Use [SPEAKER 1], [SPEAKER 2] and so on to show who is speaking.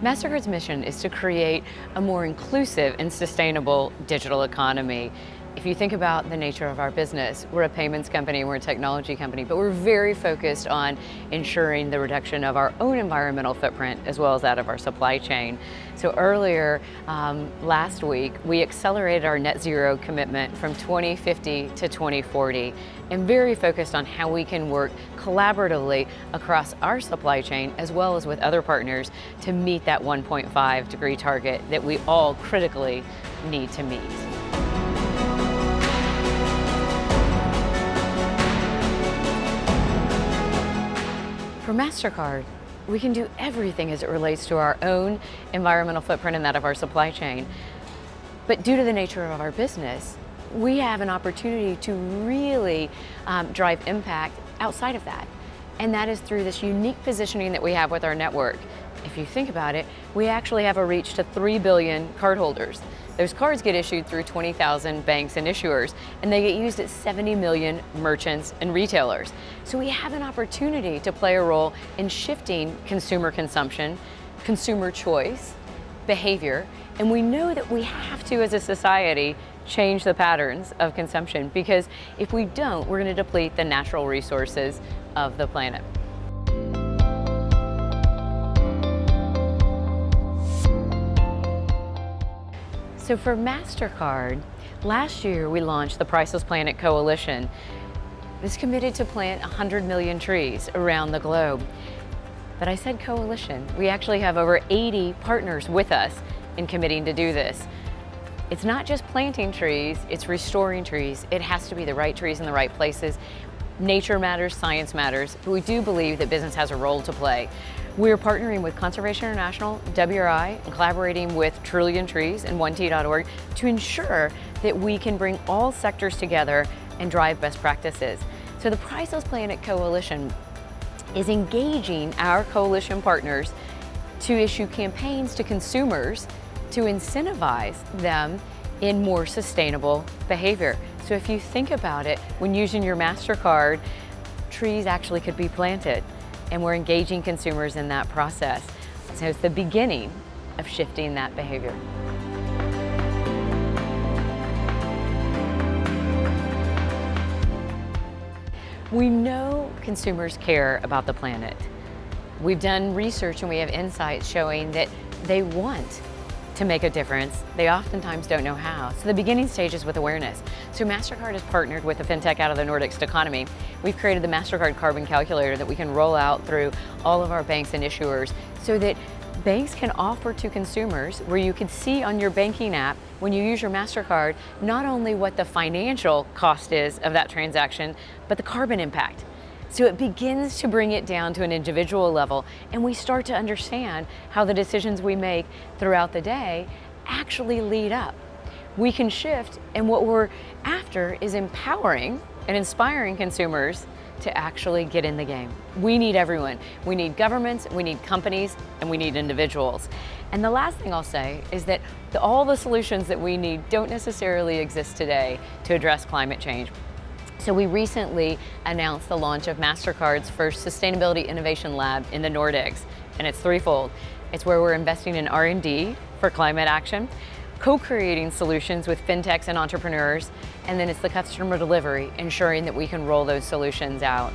[SPEAKER 1] Mastercard's mission is to create a more inclusive and sustainable digital economy. If you think about the nature of our business, we're a payments company, we're a technology company, but we're very focused on ensuring the reduction of our own environmental footprint as well as that of our supply chain. So earlier last week, we accelerated our net zero commitment from 2050 to 2040 and very focused on how we can work collaboratively across our supply chain as well as with other partners to meet that 1.5 degree target that we all critically need to meet. For Mastercard, we can do everything as it relates to our own environmental footprint and that of our supply chain. But due to the nature of our business, we have an opportunity to really drive impact outside of that. And that is through this unique positioning that we have with our network. If you think about it, we actually have a reach to 3 billion cardholders. Those cards get issued through 20,000 banks and issuers, and they get used at 70 million merchants and retailers. So we have an opportunity to play a role in shifting consumer consumption, consumer choice, behavior, and we know that we have to, as a society, change the patterns of consumption, because if we don't, we're going to deplete the natural resources of the planet. So for Mastercard, last year we launched the Priceless Planet Coalition. It's committed to plant 100 million trees around the globe. But I said coalition. We actually have over 80 partners with us in committing to do this. It's not just planting trees, it's restoring trees. It has to be the right trees in the right places. Nature matters, science matters, but we do believe that business has a role to play. We're partnering with Conservation International, WRI, and collaborating with Trillion Trees and 1T.org to ensure that we can bring all sectors together and drive best practices. So the Priceless Planet Coalition is engaging our coalition partners to issue campaigns to consumers to incentivize them in more sustainable behavior. So if you think about it, when using your Mastercard, trees actually could be planted, and we're engaging consumers in that process. So it's the beginning of shifting that behavior. We know consumers care about the planet. We've done research and we have insights showing that they want to make a difference. They oftentimes don't know how. So the beginning stage is with awareness. So Mastercard has partnered with a fintech out of the Nordics, Economy. We've created the Mastercard Carbon Calculator that we can roll out through all of our banks and issuers so that banks can offer to consumers where you can see on your banking app when you use your Mastercard not only what the financial cost is of that transaction, but the carbon impact. So it begins to bring it down to an individual level, and we start to understand how the decisions we make throughout the day actually lead up. We can shift, and what we're after is empowering and inspiring consumers to actually get in the game. We need everyone. We need governments, we need companies, and we need individuals. And the last thing I'll say is that all the solutions that we need don't necessarily exist today to address climate change. So we recently announced the launch of Mastercard's first Sustainability Innovation Lab in the Nordics, and it's threefold. It's where we're investing in R&D for climate action, co-creating solutions with fintechs and entrepreneurs, and then it's the customer delivery, ensuring that we can roll those solutions out.